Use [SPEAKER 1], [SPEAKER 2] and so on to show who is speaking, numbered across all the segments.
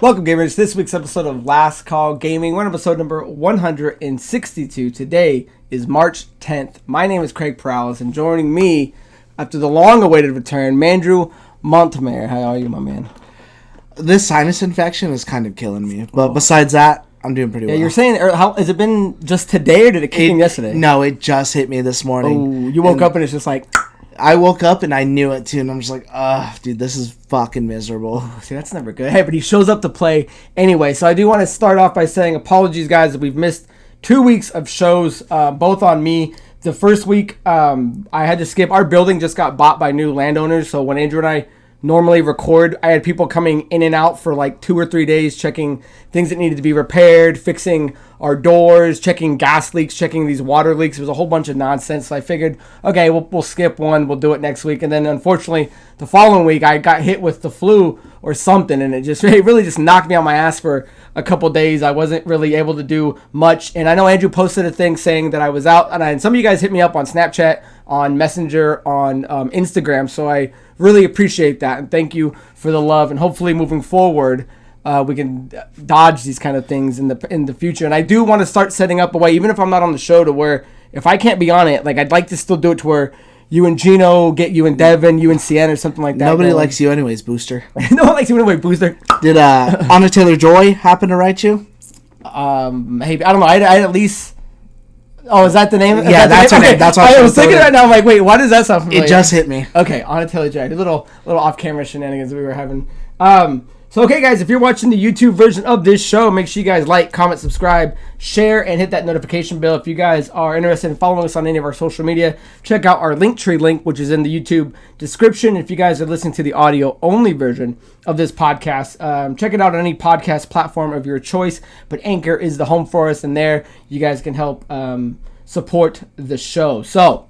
[SPEAKER 1] Welcome, gamers, to this week's episode of Last Call Gaming. We're on episode number 162. Today is March 10th. My name is Craig Perales, and joining me after the long-awaited return, Mandrew Montemayor. How are you, my man?
[SPEAKER 2] This sinus infection is kind of killing me, but besides that, I'm doing pretty well.
[SPEAKER 1] You're saying, how has it been just today, or did it kick in yesterday?
[SPEAKER 2] No, it just hit me this morning.
[SPEAKER 1] Oh, you woke up and it's just like...
[SPEAKER 2] I woke up and I knew it too, and I'm just like, dude, this is fucking miserable.
[SPEAKER 1] See, that's never good. Hey, but he shows up to play anyway. So I do want to start off by saying apologies, guys, that we've missed 2 weeks of shows, both on me. The first week, I had to skip. Our building just got bought by new landowners, so when Andrew and I normally record, I had people coming in and out for like 2 or 3 days, checking things that needed to be repaired, fixing our doors, checking gas leaks, checking these water leaks. It was a whole bunch of nonsense. So I figured, okay, we'll skip one. We'll do it next week. And then unfortunately, the following week, I got hit with the flu or something, and it really just knocked me on my ass for a couple days. I wasn't really able to do much. And I know Andrew posted a thing saying that I was out, and some of you guys hit me up on Snapchat, on Messenger, on Instagram. So I really appreciate that, and thank you for the love. And hopefully moving forward, we can dodge these kind of things in the future. And I do want to start setting up a way, even if I'm not on the show, to where if I can't be on it, like I'd like to still do it to where you and Geno get you and Devin, you and Cien, or something like that.
[SPEAKER 2] Nobody likes you anyways, Booster.
[SPEAKER 1] No one likes you anyway, Booster.
[SPEAKER 2] Did Anna Taylor-Joy happen to write you?
[SPEAKER 1] Maybe, I don't know. I at least... Oh, is that the name?
[SPEAKER 2] Yeah, that's her name. That's what
[SPEAKER 1] I was thinking right now. I'm like, wait, why does that sound familiar?
[SPEAKER 2] It just hit me.
[SPEAKER 1] Okay, Anna Taylor-Joy. Little off-camera shenanigans we were having. So, okay, guys, if you're watching the YouTube version of this show, make sure you guys like, comment, subscribe, share, and hit that notification bell. If you guys are interested in following us on any of our social media, check out our Linktree link, which is in the YouTube description. If you guys are listening to the audio-only version of this podcast, check it out on any podcast platform of your choice. But Anchor is the home for us, and there you guys can help support the show. So,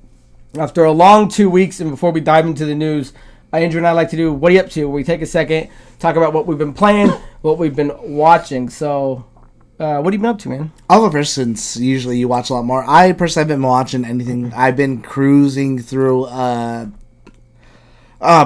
[SPEAKER 1] after a long 2 weeks, and before we dive into the news, Andrew and I like to do What Are You Up To? We take a second, talk about what we've been playing, what we've been watching. So, what have you been up to, man?
[SPEAKER 2] I'll go first, since usually you watch a lot more. I personally haven't been watching anything. I've been cruising through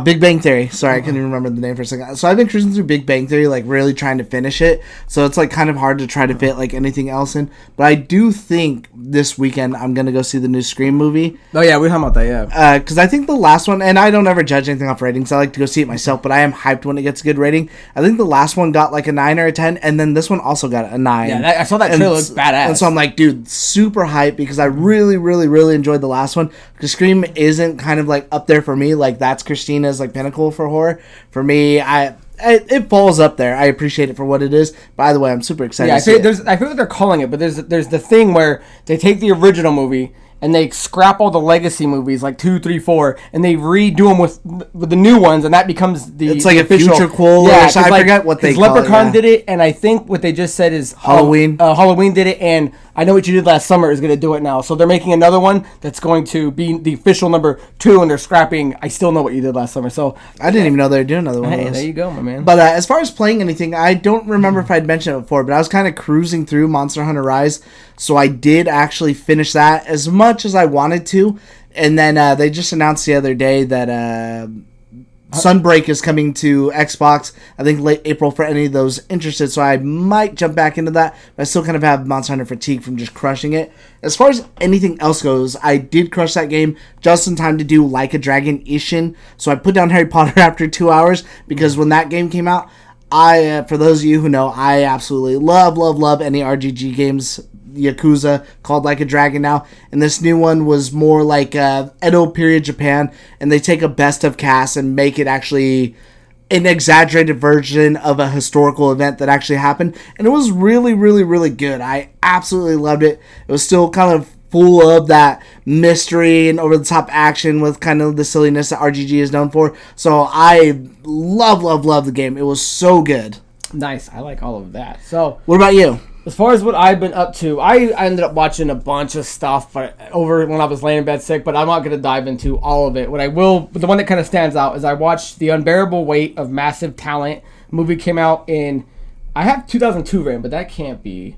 [SPEAKER 2] Big Bang Theory. Sorry, I couldn't even remember the name for a second. So I've been cruising through Big Bang Theory, like really trying to finish it. So it's like kind of hard to try to fit like anything else in. But I do think this weekend I'm gonna go see the new Scream movie.
[SPEAKER 1] Oh yeah, we're talking about that, yeah.
[SPEAKER 2] Because I think the last one, and I don't ever judge anything off ratings. I like to go see it myself, but I am hyped when it gets a good rating. I think the last one got like a 9 or a 10, and then this one also got a 9.
[SPEAKER 1] Yeah, I saw that trailer. It looks badass.
[SPEAKER 2] And so I'm like, dude, super hyped because I really, really, really enjoyed the last one. Because Scream isn't kind of like up there for me. Like that's Christina's like pinnacle for horror. For me, it falls up there. I appreciate it for what it is. By the way, I'm super excited.
[SPEAKER 1] Yeah, I forget what they're calling it, but there's the thing where they take the original movie and they scrap all the legacy movies like 2, 3, 4, and they redo them with the new ones, and that becomes the
[SPEAKER 2] it's like
[SPEAKER 1] official,
[SPEAKER 2] a future quote.
[SPEAKER 1] Yeah,
[SPEAKER 2] I forget what they call
[SPEAKER 1] Leprechaun
[SPEAKER 2] it.
[SPEAKER 1] did it, and I think what they just said is
[SPEAKER 2] Halloween.
[SPEAKER 1] Halloween did it, and I Know What You Did Last Summer is going to do it now. So they're making another one that's going to be the official number 2, and they're scrapping I Still Know What You Did Last Summer. So
[SPEAKER 2] I didn't even know they were doing another one.
[SPEAKER 1] Hey,
[SPEAKER 2] of those.
[SPEAKER 1] there you go, my man.
[SPEAKER 2] But as far as playing anything, I don't remember if I'd mentioned it before, but I was kind of cruising through Monster Hunter Rise, so I did actually finish that as much as I wanted to. And then they just announced the other day that Sunbreak is coming to Xbox, I think late April, for any of those interested, so I might jump back into that, but I still kind of have Monster Hunter fatigue from just crushing it. As far as anything else goes, I did crush that game just in time to do Like a Dragon Ishin, so I put down Harry Potter after 2 hours, because when that game came out, for those of you who know, I absolutely love any RGG games, Yakuza, called Like a Dragon now, and this new one was more like Edo period Japan, and they take a best of cast and make it actually an exaggerated version of a historical event that actually happened, and it was really, really, really good. I absolutely loved it. It was still kind of full of that mystery and over-the-top action with kind of the silliness that RGG is known for, so I love the game. It was so good.
[SPEAKER 1] Nice. I like all of that. So
[SPEAKER 2] what about you?
[SPEAKER 1] As far as what I've been up to, I ended up watching a bunch of stuff over when I was laying in bed sick, but I'm not going to dive into all of it. The one that kind of stands out is I watched The Unbearable Weight of Massive Talent. The movie came out I have 2002 written, but that can't be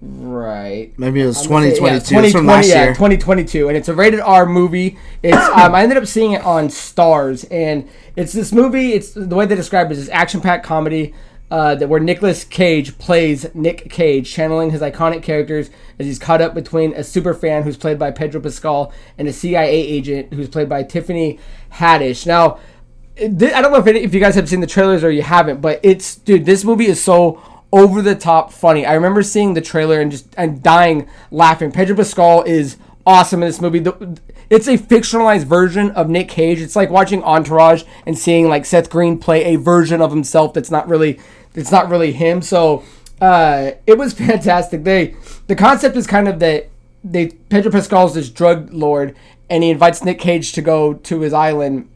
[SPEAKER 1] right.
[SPEAKER 2] Maybe it was 2022.
[SPEAKER 1] 2022, and it's a rated R movie. It's I ended up seeing it on Stars, and it's this movie. It's the way they describe it is action-packed comedy. where Nicolas Cage plays Nick Cage, channeling his iconic characters as he's caught up between a super fan who's played by Pedro Pascal and a CIA agent who's played by Tiffany Haddish. Now, I don't know if you guys have seen the trailers or you haven't, but this movie is so over the top funny. I remember seeing the trailer and dying laughing. Pedro Pascal is awesome in this movie. It's a fictionalized version of Nick Cage. It's like watching Entourage and seeing like Seth Green play a version of himself that's not really him. So it was fantastic. The concept is kind of that Pedro Pascal is this drug lord, and he invites Nick Cage to go to his island.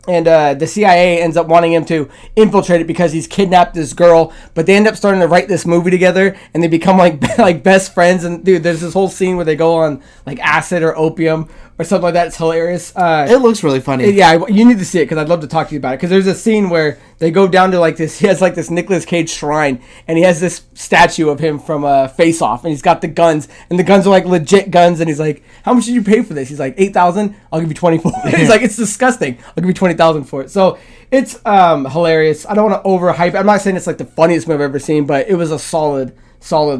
[SPEAKER 1] And the CIA ends up wanting him to infiltrate it because he's kidnapped this girl. But they end up starting to write this movie together, and they become like best friends. And dude, there's this whole scene where they go on like acid or opium or something like that. It's hilarious.
[SPEAKER 2] It looks really funny.
[SPEAKER 1] Yeah, you need to see it because I'd love to talk to you about it. Because there's a scene where they go down to like this. He has like this Nicolas Cage shrine, and he has this statue of him from Face Off, and he's got the guns, and the guns are like legit guns. And he's like, "How much did you pay for this?" He's like, $8,000. I'll give you 24. He's like, "It's disgusting. I'll give you 20,000 for it." So it's hilarious. I don't want to overhype it. I'm not saying it's like the funniest movie I've ever seen, but it was a solid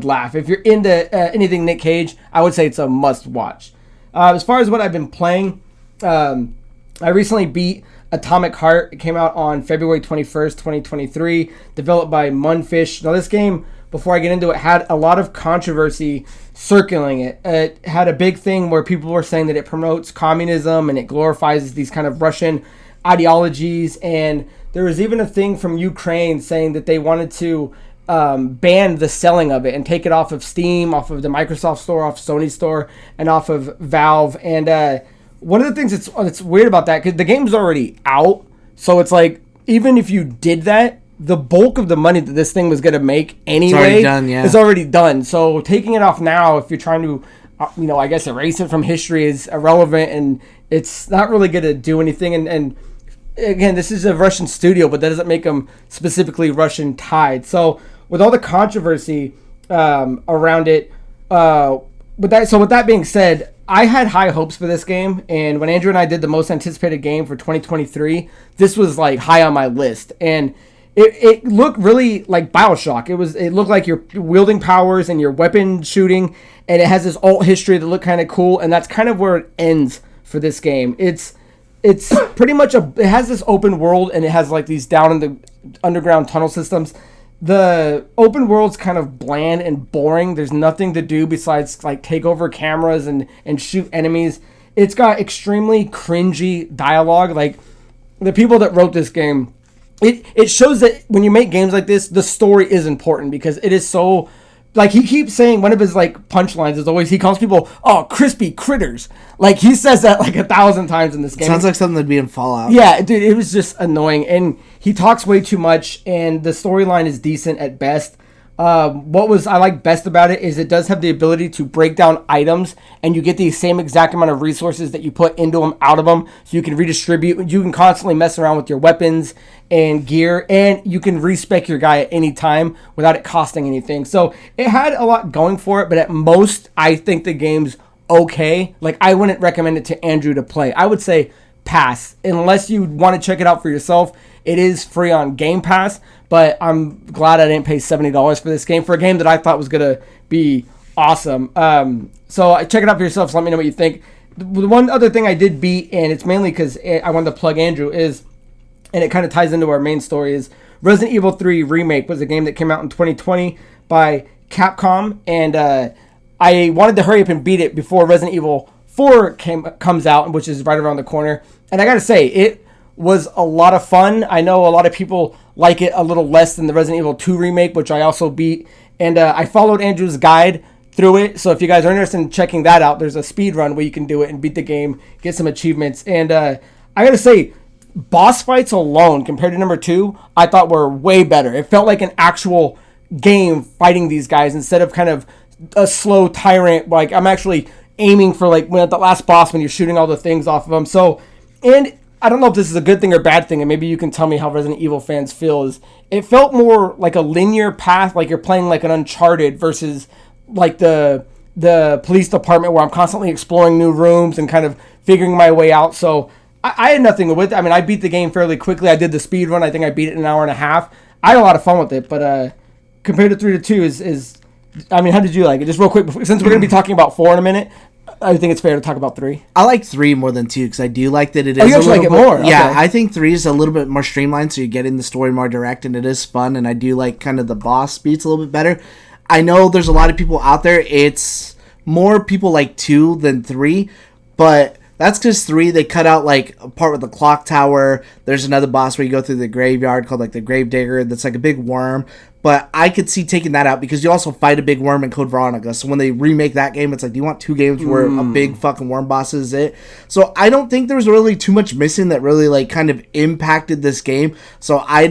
[SPEAKER 1] laugh. If you're into anything Nick Cage, I would say it's a must watch. As far as what I've been playing, I recently beat Atomic Heart. It came out on February 21st, 2023, developed by Munfish. Now, this game, before I get into it, had a lot of controversy circling it. It had a big thing where people were saying that it promotes communism and it glorifies these kind of Russian ideologies. And there was even a thing from Ukraine saying that they wanted to ban the selling of it and take it off of Steam, off of the Microsoft Store, off Sony Store, and off of Valve. And one of the things that's weird about that, because the game's already out, so it's like, even if you did that, the bulk of the money that this thing was going to make anyway is already done. So taking it off now, if you're trying to, I guess erase it from history, is irrelevant, and it's not really going to do anything. And again, this is a Russian studio, but that doesn't make them specifically Russian tied. So with all the controversy around it, with that being said, I had high hopes for this game, and when Andrew and I did the most anticipated game for 2023, this was like high on my list. And it looked really like BioShock. It looked like you're wielding powers and you're weapon shooting, and it has this alt history that looked kind of cool, and that's kind of where it ends for this game. It's pretty much it has this open world, and it has like these down in the underground tunnel systems. The open world's kind of bland and boring. There's nothing to do besides like take over cameras and shoot enemies. It's got extremely cringy dialogue. Like, the people that wrote this game, it shows that when you make games like this, the story is important, because it is so, like, he keeps saying, one of his like punchlines is always, he calls people, "Oh, crispy critters." Like, he says that like 1,000 times in this game.
[SPEAKER 2] Sounds like something that'd be in Fallout.
[SPEAKER 1] Yeah, dude, it was just annoying, and he talks way too much, and the storyline is decent at best. What I like best about it is it does have the ability to break down items, and you get the same exact amount of resources that you put into them out of them, so you can redistribute. You can constantly mess around with your weapons and gear, and you can respec your guy at any time without it costing anything. So it had a lot going for it, but at most, I think the game's okay. Like, I wouldn't recommend it to Andrew to play. I would say pass, unless you want to check it out for yourself. It is free on Game Pass, but I'm glad I didn't pay $70 for this game, for a game that I thought was going to be awesome. So check it out for yourself. So let me know what you think. The one other thing I did beat, and it's mainly because I wanted to plug Andrew, and it kind of ties into our main story, is Resident Evil 3 Remake was a game that came out in 2020 by Capcom, and I wanted to hurry up and beat it before Resident Evil 4 comes out, which is right around the corner. And I gotta say, it was a lot of fun. I know a lot of people like it a little less than the Resident Evil 2 Remake, which I also beat. And I followed Andrew's guide through it. So if you guys are interested in checking that out, there's a speed run where you can do it and beat the game, get some achievements. And I gotta say, boss fights alone compared to number 2, I thought were way better. It felt like an actual game fighting these guys instead of kind of a slow tyrant. Like, I'm actually aiming for, like, when at the last boss, when you're shooting all the things off of them. So, and I don't know if this is a good thing or bad thing, and maybe you can tell me how Resident Evil fans feel, is it felt more like a linear path, like you're playing like an Uncharted, versus like the police department, where I'm constantly exploring new rooms and kind of figuring my way out. So I had nothing with it. I mean, I beat the game fairly quickly. I did the speed run. I think I beat it in an hour and a half. I had a lot of fun with it, but compared to 3 to 2 is I mean, how did you like it? Just real quick, since we're going to be talking about 4 in a minute, I think it's fair to talk about 3.
[SPEAKER 2] I like 3 more than 2 because I do like that it is.
[SPEAKER 1] Oh, you actually like it more?
[SPEAKER 2] Yeah,
[SPEAKER 1] Okay.
[SPEAKER 2] I think 3 is a little bit more streamlined, so you get in the story more direct, and it is fun. And I do like kind of the boss beats a little bit better. I know there's a lot of people out there. It's more people like 2 than 3, but that's because 3, they cut out like a part with the clock tower. There's another boss where you go through the graveyard called like the Gravedigger. That's like a big worm. But I could see taking that out because you also fight a big worm in Code Veronica. So when they remake that game, it's like, do you want 2 games where a big fucking worm boss is it? So I don't think there's really too much missing that really like kind of impacted this game. So I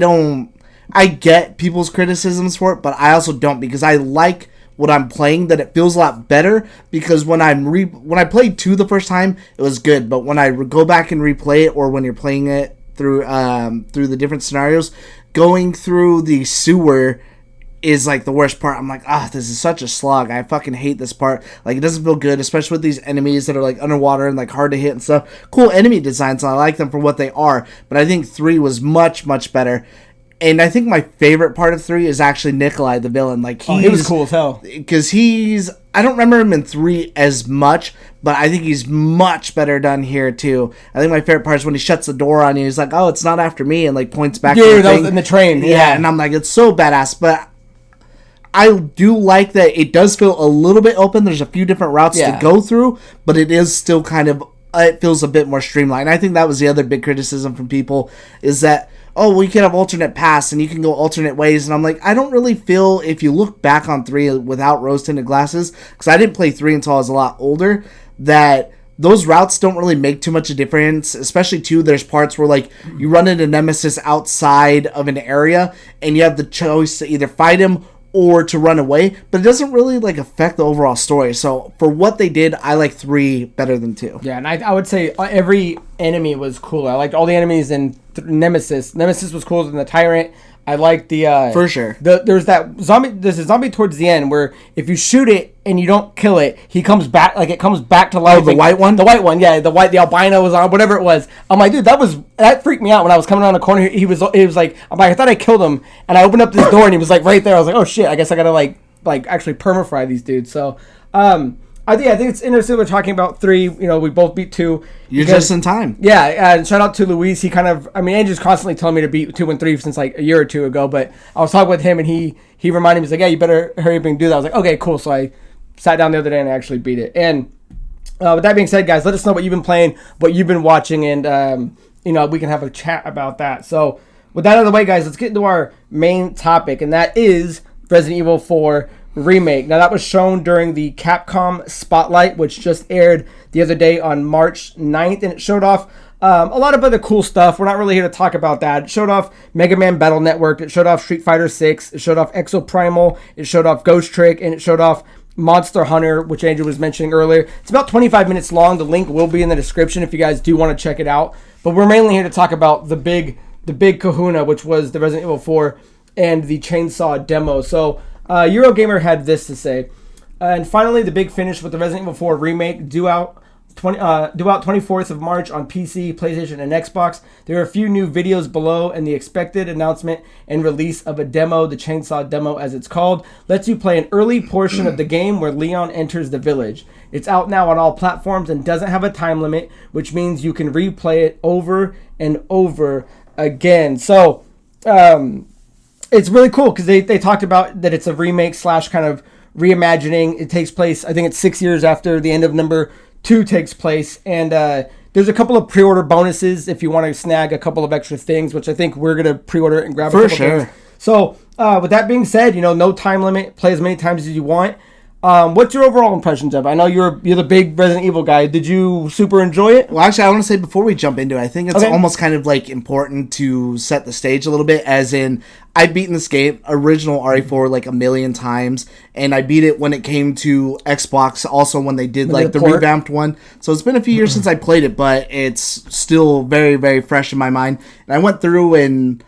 [SPEAKER 2] get people's criticisms for it, but I also don't because I like what I'm playing, that it feels a lot better, because when I played 2 the first time, it was good, but when I go back and replay it, or when you're playing it through the different scenarios, going through the sewer is like the worst part. I'm like, this is such a slog. I fucking hate this part. Like, it doesn't feel good, especially with these enemies that are like underwater and like hard to hit and stuff. Cool enemy designs, and I like them for what they are, but I think 3 was much, much better. And I think my favorite part of 3 is actually Nikolai, the villain. Like,
[SPEAKER 1] he was cool as hell.
[SPEAKER 2] Because I don't remember him in 3 as much, but I think he's much better done here, too. I think my favorite part is when he shuts the door on you. He's like, oh, it's not after me, and, like, points back to the
[SPEAKER 1] that
[SPEAKER 2] thing.
[SPEAKER 1] was in the train.
[SPEAKER 2] Yeah, and I'm like, it's so badass. But I do like that it does feel a little bit open. There's a few different routes to go through, but it is still kind of, it feels a bit more streamlined. I think that was the other big criticism from people, is that, oh, well, you can have alternate paths and you can go alternate ways. And I'm like, I don't really feel, if you look back on 3 without rose-tinted glasses, because I didn't play 3 until I was a lot older, that those routes don't really make too much of a difference. Especially, too, there's parts where, like, you run into Nemesis outside of an area and you have the choice to either fight him or to run away, but it doesn't really like affect the overall story. So for what they did, I like 3 better than 2.
[SPEAKER 1] Yeah, and I would say every enemy was cool. I liked all the enemies in Nemesis. Nemesis was cooler than the Tyrant. I liked the
[SPEAKER 2] for sure.
[SPEAKER 1] There's that zombie. There's a zombie towards the end where if you shoot it and you don't kill it, he comes back. Like, it comes back to life.
[SPEAKER 2] Oh, the white one.
[SPEAKER 1] The white one. Yeah, the albino was on, whatever it was. I'm like, dude, that freaked me out when I was coming around the corner. He was like, I'm like, I thought I killed him, and I opened up this door and he was like right there. I was like, oh shit, I guess I gotta like actually permafry these dudes. So I think it's interesting we're talking about 3. You know, we both beat 2.
[SPEAKER 2] You're just in time.
[SPEAKER 1] Yeah, and shout out to Luis. He kind of, I mean, Andrew's constantly telling me to beat 2 and 3 since like a year or 2 ago. But I was talking with him, and he reminded me, he's like, yeah, you better hurry up and do that. I was like, okay, cool. So I sat down the other day and I actually beat it. And with that being said, guys, let us know what you've been playing, what you've been watching, and we can have a chat about that. So with that out of the way, guys, let's get into our main topic, and that is Resident Evil 4 Remake. Now, that was shown during the Capcom Spotlight, which just aired the other day on March 9th, and it showed off a lot of other cool stuff. We're not really here to talk about that. It showed off Mega Man Battle Network, it showed off Street Fighter 6, it showed off Exoprimal, it showed off Ghost Trick, and it showed off Monster Hunter, which Andrew was mentioning earlier. It's about 25 minutes long. The link will be in the description if you guys do want to check it out. But we're mainly here to talk about the big kahuna, which was the Resident Evil 4 and the Chainsaw demo. So Eurogamer had this to say. And finally, the big finish with the Resident Evil 4 remake due out 24th of March on PC, PlayStation, and Xbox. There are a few new videos below, and the expected announcement and release of a demo, the Chainsaw demo as it's called, lets you play an early portion of the game where Leon enters the village. It's out now on all platforms and doesn't have a time limit, which means you can replay it over and over again. So, it's really cool because they talked about that it's a remake / kind of reimagining. It takes place, I think it's 6 years after the end of number 2 takes place, and there's a couple of pre-order bonuses if you want to snag a couple of extra things, which I think we're gonna pre-order and grab a couple things. So with that being said, no time limit, play as many times as you want. What's your overall impressions of it? I know you're the big Resident Evil guy. Did you super enjoy it?
[SPEAKER 2] Well, actually, I want to say before we jump into it, I think it's almost kind of like important to set the stage a little bit, as in, I've beaten this game, original RE4, like a million times, and I beat it when it came to Xbox, also when they did like the revamped one. So it's been a few years since I played it, but it's still very, very fresh in my mind. And I went through and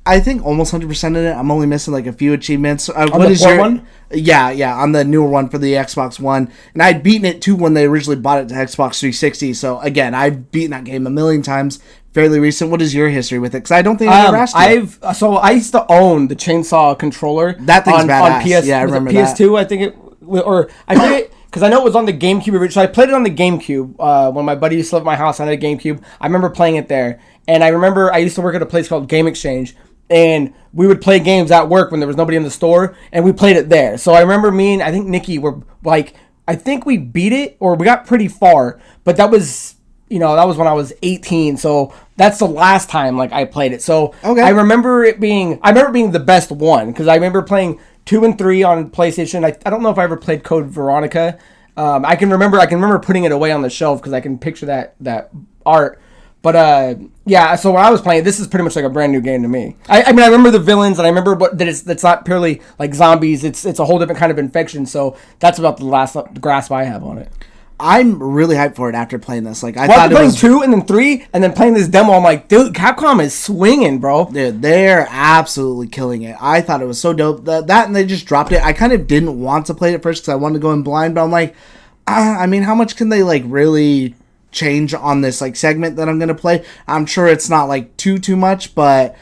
[SPEAKER 2] I think almost 100% of it. I'm only missing like a few achievements.
[SPEAKER 1] On what is your one?
[SPEAKER 2] Yeah, on the newer one for the Xbox One. And I'd beaten it too when they originally bought it to Xbox 360. So again, I've beaten that game a million times. fairly recent. What is your history with it? Because I don't think I ever asked you.
[SPEAKER 1] I used to own the chainsaw controller.
[SPEAKER 2] That thing's badass.
[SPEAKER 1] On PS,
[SPEAKER 2] yeah, I remember
[SPEAKER 1] PS2, I think it, or I forget, because I know it was on the GameCube originally. So I played it on the GameCube when my buddy used to live at my house. I had a GameCube. I remember playing it there, and I remember I used to work at a place called Game Exchange, and we would play games at work when there was nobody in the store, and we played it there. So I remember I think Nikki were like, I think we beat it, or we got pretty far, but that was when I was 18, so that's the last time like I played it. So okay. I remember it being the best one, because I remember playing 2 and 3 on PlayStation. I don't know if I ever played Code Veronica. I can remember putting it away on the shelf because I can picture that art. But yeah, so when I was playing, this is pretty much like a brand new game to me. I mean, I remember the villains, and I remember that it's not purely like zombies. It's a whole different kind of infection. So that's about the last grasp I have on it.
[SPEAKER 2] I'm really hyped for it after playing this. Like I
[SPEAKER 1] thought playing 2 and then 3 and then playing this demo, I'm like, dude, Capcom is swinging, bro.
[SPEAKER 2] Dude, they're absolutely killing it. I thought it was so dope. That and they just dropped it. I kind of didn't want to play it first because I wanted to go in blind, but I'm like, I mean, how much can they like really change on this like segment that I'm gonna play? I'm sure it's not like too much, but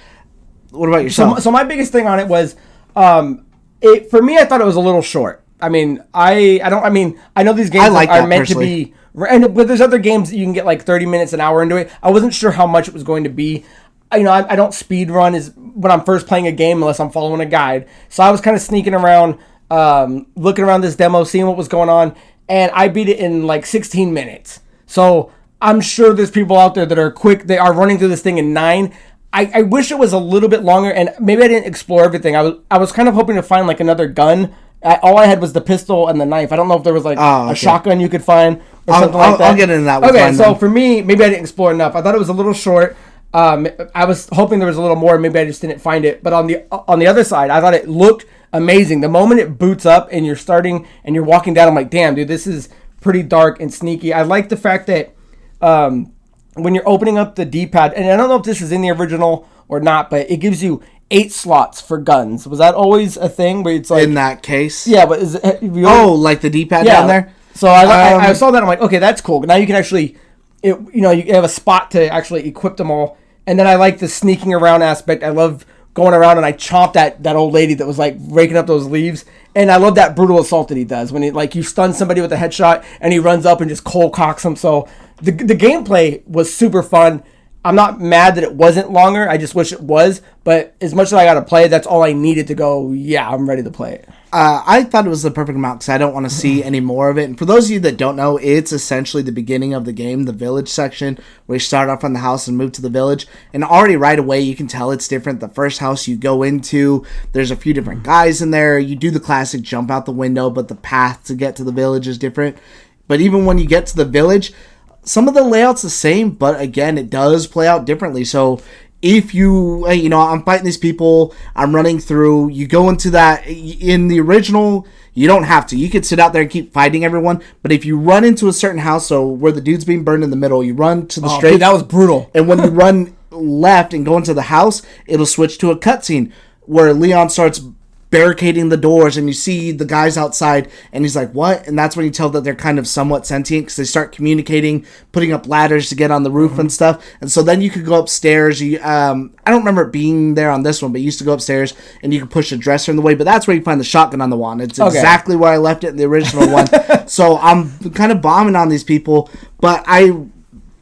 [SPEAKER 2] what about yourself?
[SPEAKER 1] So my biggest thing on it was, for me, I thought it was a little short. I mean, I know these games are meant personally to be, but there's other games that you can get like 30 minutes, an hour into it. I wasn't sure how much it was going to be. I don't speed run when I'm first playing a game unless I'm following a guide. So I was kind of sneaking around, looking around this demo, seeing what was going on, and I beat it in like 16 minutes. So I'm sure there's people out there that are quick. They are running through this thing in 9. I wish it was a little bit longer, and maybe I didn't explore everything. I was kind of hoping to find like another gun. All I had was the pistol and the knife. I don't know if there was like a shotgun you could find or something like that.
[SPEAKER 2] I'll get into that with
[SPEAKER 1] Okay, so for me, maybe I didn't explore enough. I thought it was a little short. I was hoping there was a little more. Maybe I just didn't find it. But on the other side, I thought it looked amazing. The moment it boots up and you're starting and you're walking down, I'm like, damn, dude, this is pretty dark and sneaky. I like the fact that when you're opening up the D-pad, and I don't know if this is in the original or not, but it gives you 8 slots for guns. Was that always a thing where it's like
[SPEAKER 2] in that case?
[SPEAKER 1] Yeah, but is it,
[SPEAKER 2] like the D-pad down there?
[SPEAKER 1] So I saw that. I'm like, okay, that's cool. Now you can actually, you have a spot to actually equip them all. And then I like the sneaking around aspect. I love going around and I chomped that old lady that was like raking up those leaves. And I love that brutal assault that he does when he you stun somebody with a headshot and he runs up and just cold cocks them. So the gameplay was super fun. I'm not mad that it wasn't longer. I just wish it was. But as much as I got to play, that's all I needed to go, yeah, I'm ready to play it.
[SPEAKER 2] I thought it was the perfect amount because I don't want to see any more of it. And for those of you that don't know, it's essentially the beginning of the game, the village section, where you start off on the house and move to the village. And already right away, you can tell it's different. The first house you go into, there's a few different guys in there. You do the classic jump out the window, but the path to get to the village is different. But even when you get to the village, some of the layout's the same, but again, it does play out differently. So if I'm fighting these people, I'm running through, you go into that, in the original, you don't have to. You could sit out there and keep fighting everyone, but if you run into a certain house, so where the dude's being burned in the middle, you run to the straight.
[SPEAKER 1] Dude, that was brutal.
[SPEAKER 2] And when you run left and go into the house, it'll switch to a cutscene where Leon starts barricading the doors and you see the guys outside and he's like, what? And that's when you tell that they're kind of somewhat sentient because they start communicating, putting up ladders to get on the roof and stuff. And so then you could go upstairs. I don't remember it being there on this one, but you used to go upstairs and you could push the dresser in the way, but that's where you find the shotgun on the wand. It's exactly where I left it in the original one. So I'm kind of bombing on these people, but I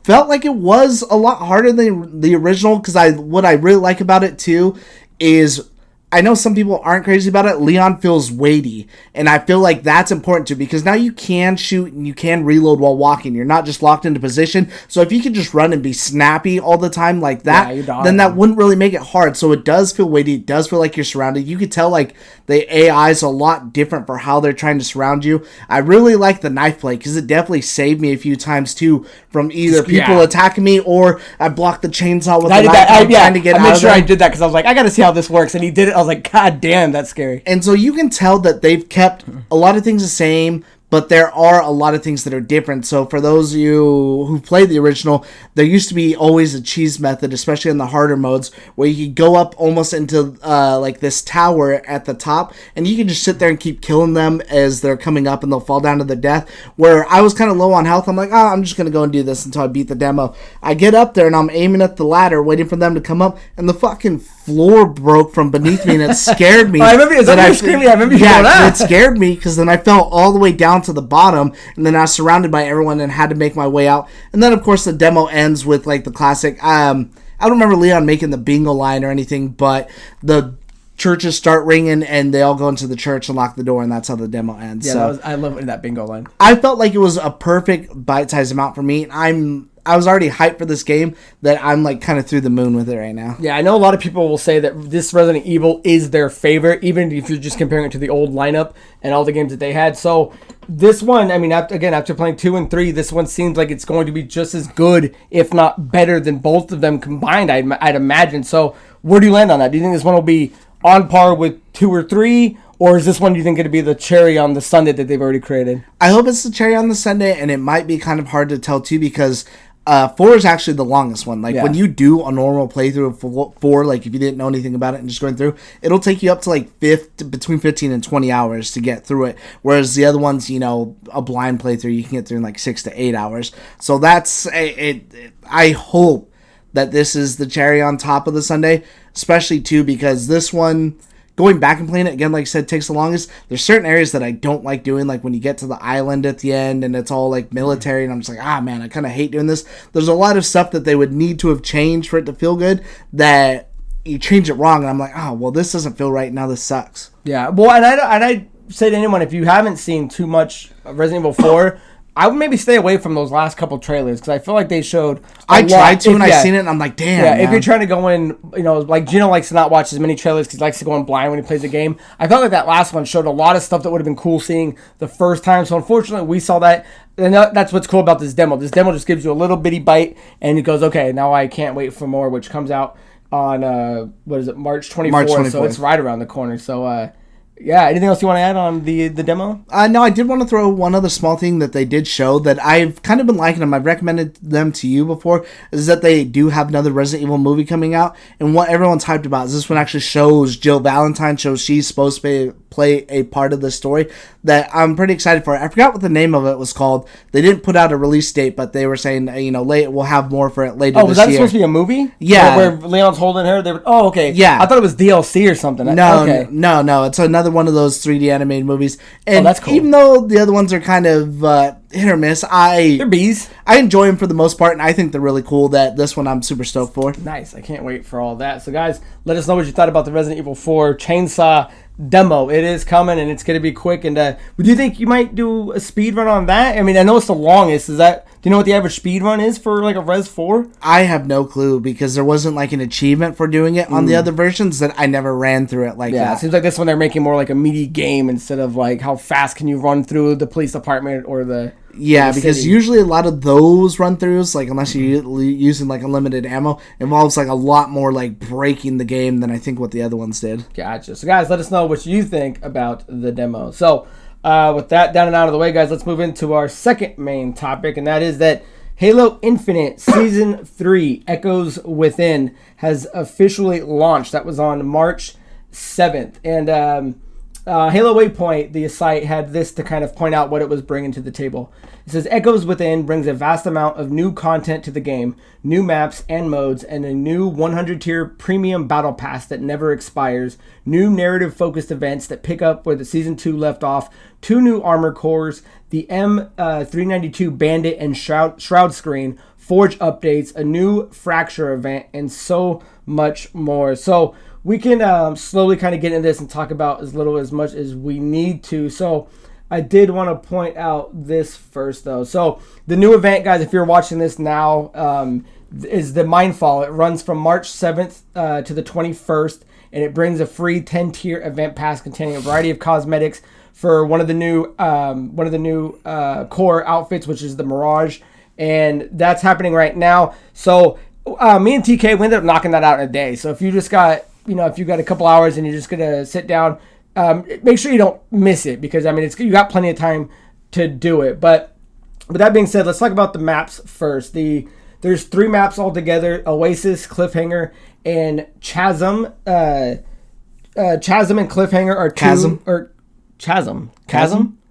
[SPEAKER 2] felt like it was a lot harder than the original because what I really like about it too is, I know some people aren't crazy about it, Leon feels weighty, and I feel like that's important too, because now you can shoot and you can reload while walking. You're not just locked into position, so if you could just run and be snappy all the time like that, then that wouldn't really make it hard. So it does feel weighty, it does feel like you're surrounded. You could tell like the AI is a lot different for how they're trying to surround you. I really like the knife play, because it definitely saved me a few times too, from either people attacking me, or I blocked the chainsaw with the knife trying to get out of there. I made sure
[SPEAKER 1] I did that, because I was like, I gotta see how this works, and he did it. I was like, god damn, that's scary.
[SPEAKER 2] And so you can tell that they've kept a lot of things the same, but there are a lot of things that are different. So for those of you who played the original, there used to be always a cheese method, especially in the harder modes, where you could go up almost into like this tower at the top, and you can just sit there and keep killing them as they're coming up, and they'll fall down to their death. Where I was kind of low on health, I'm like, oh, I'm just going to go and do this until I beat the demo. I get up there, and I'm aiming at the ladder, waiting for them to come up, and the fucking floor broke from beneath me, and it scared me.
[SPEAKER 1] I remember you screaming. I remember you going, ah!
[SPEAKER 2] It scared me, because then I fell all the way down to the bottom, and then I was surrounded by everyone and had to make my way out. And then, of course, the demo ends with, like, the classic, I don't remember Leon making the bingo line or anything, but the churches start ringing, and they all go into the church and lock the door, and that's how the demo ends.
[SPEAKER 1] Yeah,
[SPEAKER 2] so
[SPEAKER 1] I love that bingo line.
[SPEAKER 2] I felt like it was a perfect bite-sized amount for me. I was already hyped for this game that I'm like kind of through the moon with it right now.
[SPEAKER 1] Yeah, I know a lot of people will say that this Resident Evil is their favorite, even if you're just comparing it to the old lineup and all the games that they had. So this one, I mean, after playing 2 and 3, this one seems like it's going to be just as good, if not better, than both of them combined, I'd imagine. So where do you land on that? Do you think this one will be on par with 2 or 3? Or is this one, do you think, going to be the cherry on the sundae that they've already created?
[SPEAKER 2] I hope it's the cherry on the sundae, and it might be kind of hard to tell, too, because 4 is actually the longest one. Like, when you do a normal playthrough of 4, like, if you didn't know anything about it and just going through, it'll take you up to, like, between 15 and 20 hours to get through it. Whereas the other ones, you know, a blind playthrough, you can get through in, like, 6 to 8 hours. So that's, I hope that this is the cherry on top of the sundae, especially, too, because this one, going back and playing it again, like I said, takes the longest. There's certain areas that I don't like doing, like when you get to the island at the end and it's all like military, and I'm just like, man, I kind of hate doing this. There's a lot of stuff that they would need to have changed for it to feel good that you change it wrong, and I'm like, well, this doesn't feel right. Now this sucks.
[SPEAKER 1] Yeah, well, and I say to anyone, if you haven't seen too much of Resident Evil 4, I would maybe stay away from those last couple trailers, because I feel like they showed
[SPEAKER 2] I tried to, and I seen it, and I'm like, damn.
[SPEAKER 1] Yeah, if you're trying to go in, you know, like Geno likes to not watch as many trailers because he likes to go in blind when he plays a game. I felt like that last one showed a lot of stuff that would have been cool seeing the first time. So unfortunately, we saw that, and that's what's cool about this demo. This demo just gives you a little bitty bite, and it goes, okay, now I can't wait for more, which comes out on March 24th. March 24th. So it's right around the corner. So yeah, anything else you want to add on the demo?
[SPEAKER 2] No, I did want to throw one other small thing that they did show that I've kind of been liking them. I've recommended them to you before, is that they do have another Resident Evil movie coming out. And what everyone's hyped about is this one actually shows Jill Valentine, shows she's supposed to play a part of the story that I'm pretty excited for. I forgot what the name of it was called. They didn't put out a release date, but they were saying, we'll have more for it later this year. Oh, was that
[SPEAKER 1] supposed to be a movie?
[SPEAKER 2] Yeah.
[SPEAKER 1] Where Leon's holding her? Okay.
[SPEAKER 2] Yeah.
[SPEAKER 1] I thought it was DLC or something.
[SPEAKER 2] No,
[SPEAKER 1] okay.
[SPEAKER 2] No. It's another one of those 3D animated movies. And
[SPEAKER 1] that's cool.
[SPEAKER 2] Even though the other ones are kind of hit or miss,
[SPEAKER 1] they're bees.
[SPEAKER 2] I enjoy them for the most part, and I think they're really cool. That this one I'm super stoked for.
[SPEAKER 1] Nice. I can't wait for all that. So guys, let us know what you thought about the Resident Evil 4 Chainsaw demo. It is coming, and it's going to be quick. And do you think you might do a speed run on that? I mean, I know it's the longest. Do you know what the average speed run is for like a Res 4?
[SPEAKER 2] I have no clue, because there wasn't like an achievement for doing it on the other versions that I never ran through it like that.
[SPEAKER 1] Yeah, it seems like this one they're making more like a meaty game instead of like how fast can you run through the police department or the...
[SPEAKER 2] Yeah, because usually a lot of those run-throughs, like unless you're using like unlimited ammo, involves like a lot more like breaking the game than I think what the other ones did.
[SPEAKER 1] Gotcha. So guys, let us know what you think about the demo. So with that down and out of the way, guys, let's move into our second main topic, and that is that Halo Infinite Season 3 Echoes Within has officially launched. That was on March 7th. And Halo Waypoint, the site, had this to kind of point out what it was bringing to the table. It says, Echoes Within brings a vast amount of new content to the game, new maps and modes, and a new 100-tier premium battle pass that never expires, new narrative-focused events that pick up where the Season 2 left off, 2 new armor cores, the M392 Bandit and Shroud screen, Forge updates, a new Fracture event, and so much more. So we can slowly kind of get into this and talk about as little as much as we need to. So I did want to point out this first, though. So the new event, guys, if you're watching this now, is the Mindfall. It runs from March 7th to the 21st, and it brings a free 10-tier event pass containing a variety of cosmetics for one of the new core outfits, which is the Mirage, and that's happening right now. So me and TK, we ended up knocking that out in a day. So if you just got if you got a couple hours and you're just gonna sit down, make sure you don't miss it, because I mean you got plenty of time to do it. But with that being said, let's talk about the maps first. There's 3 maps altogether: Oasis, Cliffhanger, and Chasm. Chasm and Cliffhanger are two. Chasm.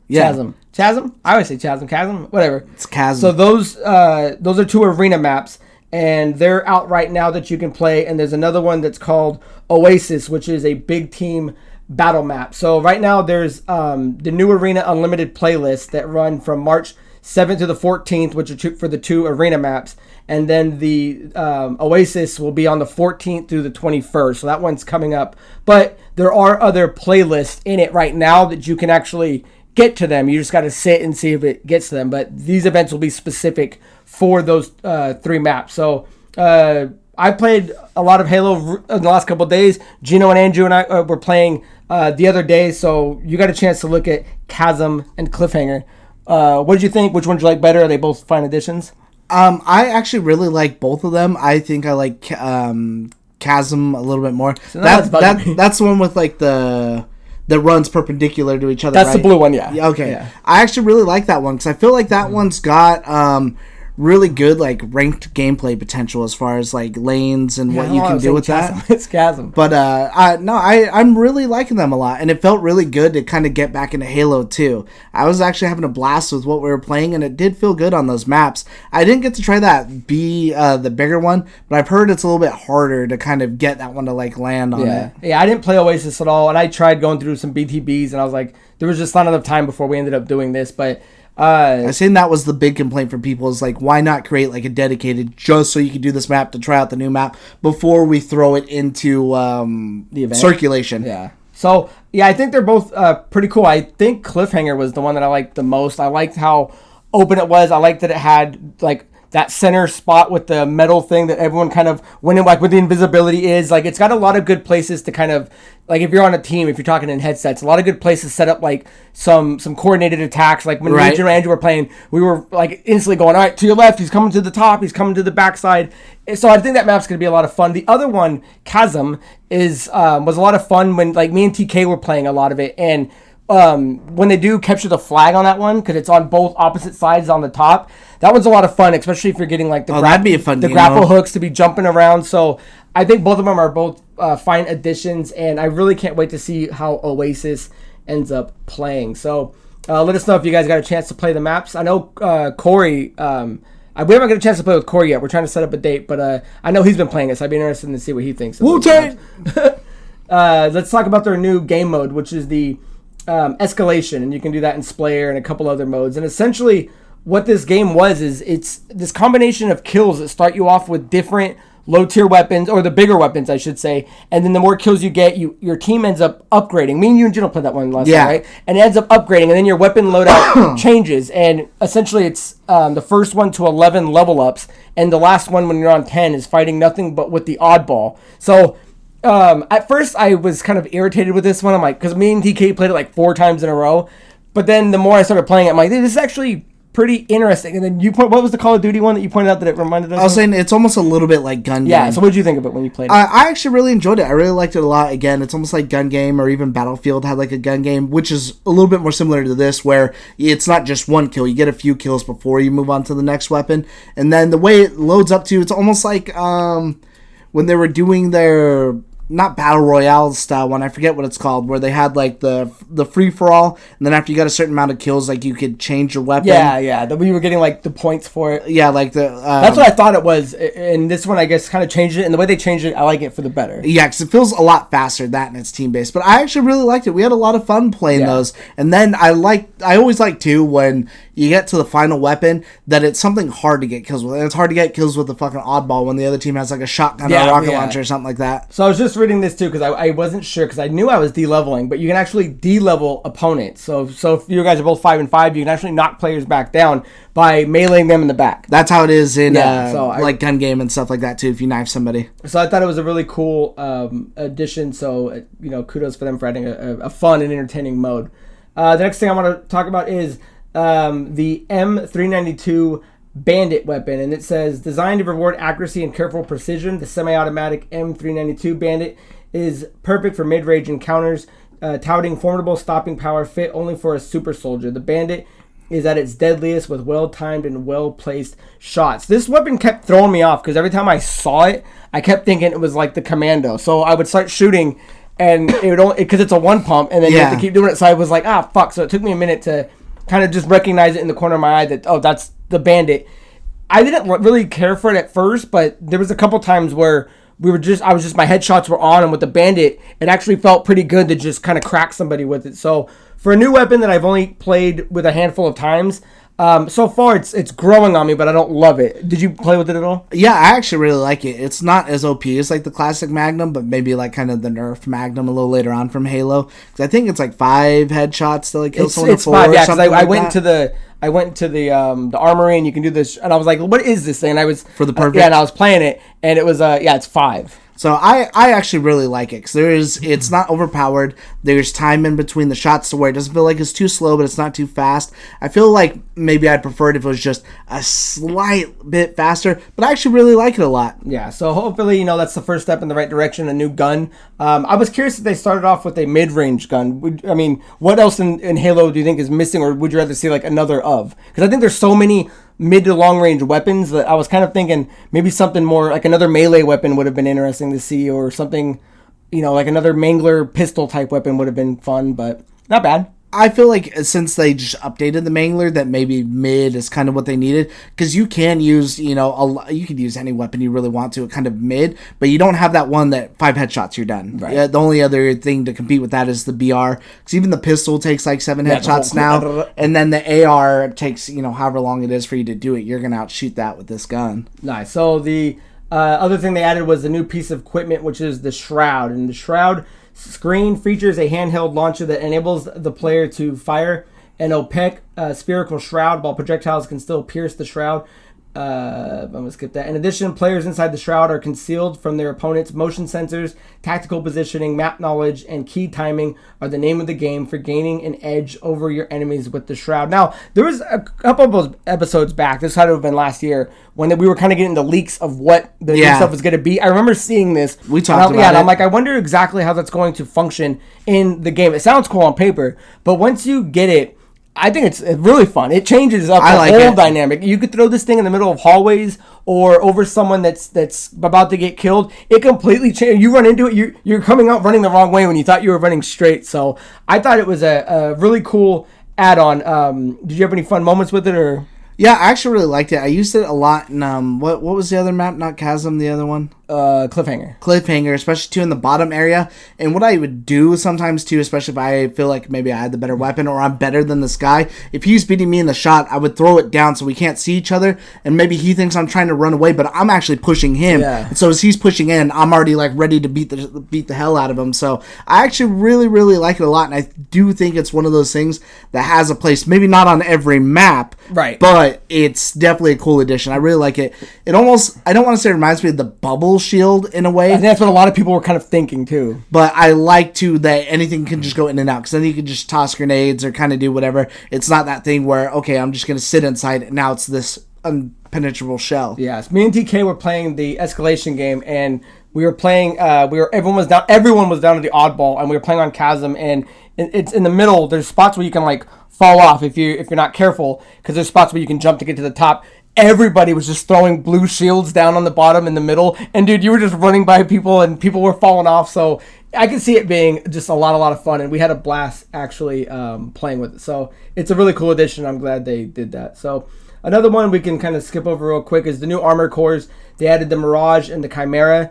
[SPEAKER 1] Yeah. Chasm. I always say Chasm. Whatever.
[SPEAKER 2] It's Chasm.
[SPEAKER 1] So those are 2 arena maps, and they're out right now that you can play. And there's another one that's called Oasis, which is a big team battle map. So right now there's the new Arena Unlimited playlist that run from March 7th to the 14th, which are for the 2 arena maps. And then the Oasis will be on the 14th through the 21st. So that one's coming up. But there are other playlists in it right now that you can actually get to them. You just got to sit and see if it gets to them. But these events will be specific for those 3 maps. So I played a lot of Halo in the last couple of days. Geno and Andrew and I were playing the other day. So you got a chance to look at Chasm and Cliffhanger. What did you think? Which one did you like better? Are they both fine additions?
[SPEAKER 2] I actually really like both of them. I think I like Chasm a little bit more. So that's the one with like that runs perpendicular to each other.
[SPEAKER 1] That's
[SPEAKER 2] right?
[SPEAKER 1] the blue one, yeah.
[SPEAKER 2] Okay.
[SPEAKER 1] Yeah.
[SPEAKER 2] I actually really like that one because I feel like that one's got really good like ranked gameplay potential as far as like lanes and what you can do with that.
[SPEAKER 1] It's Chasm.
[SPEAKER 2] But I'm really liking them a lot, and it felt really good to kind of get back into Halo 2. I was actually having a blast with what we were playing, and it did feel good on those maps. I didn't get to try the bigger one, but I've heard it's a little bit harder to kind of get that one to like land on it.
[SPEAKER 1] Yeah, I didn't play Oasis at all, and I tried going through some BTBs, and I was like, there was just not enough time before we ended up doing this, but
[SPEAKER 2] I seen that was the big complaint from people is like, why not create like a dedicated just so you can do this map to try out the new map before we throw it into the event circulation.
[SPEAKER 1] Yeah. So yeah, I think they're both pretty cool. I think Cliffhanger was the one that I liked the most. I liked how open it was. I liked that it had like that center spot with the metal thing that everyone kind of went in, like where the invisibility is. Like it's got a lot of good places to kind of, like if you're on a team, if you're talking in headsets, a lot of good places set up like some coordinated attacks. Like when Major and Andrew were playing, we were like instantly going, all right, to your left, he's coming to the top, he's coming to the backside. So I think that map's going to be a lot of fun. The other one, Chasm, was a lot of fun when like me and TK were playing a lot of it. And when they do capture the flag on that one, because it's on both opposite sides on the top, that one's a lot of fun, especially if you're getting like
[SPEAKER 2] that'd be a fun game,
[SPEAKER 1] grapple hooks to be jumping around. So I think both of them are both fine additions, and I really can't wait to see how Oasis ends up playing. So let us know if you guys got a chance to play the maps. I know Corey, we haven't got a chance to play with Corey yet. We're trying to set up a date, but I know he's been playing it, so I'd be interested to see what he thinks.
[SPEAKER 2] Wu-Tang!
[SPEAKER 1] Let's talk about their new game mode, which is the escalation, and you can do that in Splayer and a couple other modes. And essentially what this game is it's this combination of kills that start you off with different low tier weapons, or the bigger weapons I should say, and then the more kills you get, your team ends up upgrading. Me and you and Geno played that one last time, right? And it ends up upgrading, and then your weapon loadout changes, and essentially it's the first one to 11 level ups, and the last one when you're on 10 is fighting nothing but with the oddball. So at first I was kind of irritated with this one. I'm like, because me and TK played it like 4 times in a row, but then the more I started playing it, I'm like, this is actually pretty interesting. And then what was the Call of Duty one that you pointed out that it reminded us
[SPEAKER 2] I was saying it's almost a little bit like Gun Game.
[SPEAKER 1] Yeah, so what did you think of it when you played it?
[SPEAKER 2] I actually really enjoyed it. I really liked it a lot. Again, it's almost like Gun Game, or even Battlefield had like a gun game, which is a little bit more similar to this, where it's not just one kill. You get a few kills before you move on to the next weapon. And then the way it loads up to, it's almost like when they were doing their not battle royale style one, I forget what it's called, where they had like the free for all, and then after you got a certain amount of kills, like you could change your weapon.
[SPEAKER 1] Yeah, that we were getting like the points for it.
[SPEAKER 2] Yeah, like the
[SPEAKER 1] that's what I thought it was, and this one I guess kind of changed it, and the way they changed it, I like it for the better.
[SPEAKER 2] Yeah, because it feels a lot faster, that, and it's team based. But I actually really liked it. We had a lot of fun playing those, and then I always like too when you get to the final weapon that it's something hard to get kills with. And it's hard to get kills with the fucking oddball when the other team has like a shotgun or a rocket launcher or something like that.
[SPEAKER 1] So I was just reading this too because I wasn't sure, because I knew I was de-leveling, but you can actually de-level opponents. So if you guys are both 5 and 5, you can actually knock players back down by meleeing them in the back.
[SPEAKER 2] That's how it is in like Gun Game and stuff like that too, if you knife somebody.
[SPEAKER 1] So I thought it was a really cool addition. So kudos for them for adding a fun and entertaining mode. The next thing I want to talk about is the M392 Bandit weapon, and it says designed to reward accuracy and careful precision. The semi-automatic M392 Bandit is perfect for mid-range encounters, touting formidable stopping power, fit only for a super soldier. The Bandit is at its deadliest with well-timed and well-placed shots. This weapon kept throwing me off because every time I saw it, I kept thinking it was like the Commando. So I would start shooting, and it would only, because it's a one pump, and then you have to keep doing it. So I was like, fuck. So it took me a minute to kind of just recognize it in the corner of my eye that, that's the Bandit. I didn't really care for it at first, but there was a couple times where my headshots were on, and with the Bandit, it actually felt pretty good to just kind of crack somebody with it. So for a new weapon that I've only played with a handful of times, so far it's growing on me, but I don't love it. Did you play with it at all?
[SPEAKER 2] Yeah, I actually really like it. It's not as OP as like the classic Magnum, but maybe like kind of the nerf Magnum a little later on from Halo. Because I think it's like 5 headshots to like kill someone. It's 4 5,
[SPEAKER 1] yeah. Because I went to the armory, and you can do this, and I was like, what is this thing? And I was
[SPEAKER 2] for the perfect.
[SPEAKER 1] And I was playing it, and it was it's 5.
[SPEAKER 2] So I actually really like it because it's not overpowered. There's time in between the shots to where it doesn't feel like it's too slow, but it's not too fast. I feel like maybe I'd prefer it if it was just a slight bit faster, but I actually really like it a lot.
[SPEAKER 1] Yeah, so hopefully, that's the first step in the right direction, a new gun. I was curious if they started off with a mid-range gun. What else in Halo do you think is missing, or would you rather see like another of? Because I think there's so many mid to long range weapons that I was kind of thinking maybe something more like another melee weapon would have been interesting to see, or something, like another Mangler pistol type weapon would have been fun, but not bad.
[SPEAKER 2] I feel like since they just updated the Mangler, that maybe mid is kind of what they needed, because you can use, you could use any weapon you really want to, kind of mid, but you don't have that one that 5 headshots, you're done. Right. Yeah, the only other thing to compete with that is the BR, because even the pistol takes like 7 headshots now, and then the AR takes, however long it is for you to do it, you're going to outshoot that with this gun.
[SPEAKER 1] Nice. So the other thing they added was the new piece of equipment, which is the Shroud, and the Shroud screen features a handheld launcher that enables the player to fire an opaque spherical shroud while projectiles can still pierce the shroud. I'm going to skip that. In addition, players inside the shroud are concealed from their opponents. Motion sensors, tactical positioning, map knowledge, and key timing are the name of the game for gaining an edge over your enemies with the shroud. Now, there was a couple of those episodes back, this had to have been last year, when we were kind of getting the leaks of what the new stuff was going to be. I remember seeing this.
[SPEAKER 2] We talked about it.
[SPEAKER 1] And I'm like, I wonder exactly how that's going to function in the game. It sounds cool on paper, but once you get it, I think it's really fun. It changes up the whole dynamic. You could throw this thing in the middle of hallways or over someone that's about to get killed. It completely changes. You run into it, you're coming out running the wrong way when you thought you were running straight. So I thought it was a really cool add-on. Did you have any fun moments with it, or?
[SPEAKER 2] Yeah, I actually really liked it. I used it a lot in, what was the other map? Not Chasm, the other one? Cliffhanger, especially too in the bottom area. And what I would do sometimes too, especially if I feel like maybe I had the better weapon or I'm better than this guy, if he's beating me in the shot, I would throw it down so we can't see each other, and maybe he thinks I'm trying to run away, but I'm actually pushing him. Yeah. And so as he's pushing in, I'm already like ready to beat the hell out of him. So I actually really, really like it a lot, and I do think it's one of those things that has a place, maybe not on every map,
[SPEAKER 1] right?
[SPEAKER 2] But it's definitely a cool addition. I really like it. It almost, I don't want to say it reminds me of the bubble shield in a way.
[SPEAKER 1] I think that's what a lot of people were kind of thinking too.
[SPEAKER 2] But I like too that anything can just go in and out, because then you can just toss grenades or kind of do whatever. It's not that thing where, okay, I'm just going to sit inside and now it's this impenetrable shell.
[SPEAKER 1] Yes. Me and TK were playing the escalation game, and we were playing, everyone was down to the oddball, and we were playing on Chasm, and it's in the middle. There's spots where you can like fall off if you're not careful, because there's spots where you can jump to get to the top. Everybody was just throwing blue shields down on the bottom in the middle, and dude, you were just running by people and people were falling off. So I could see it being just a lot of fun, and we had a blast actually playing with it. So it's a really cool addition. I'm glad they did that. So another one we can kind of skip over real quick is the new armor cores. They added the Mirage and the Chimera.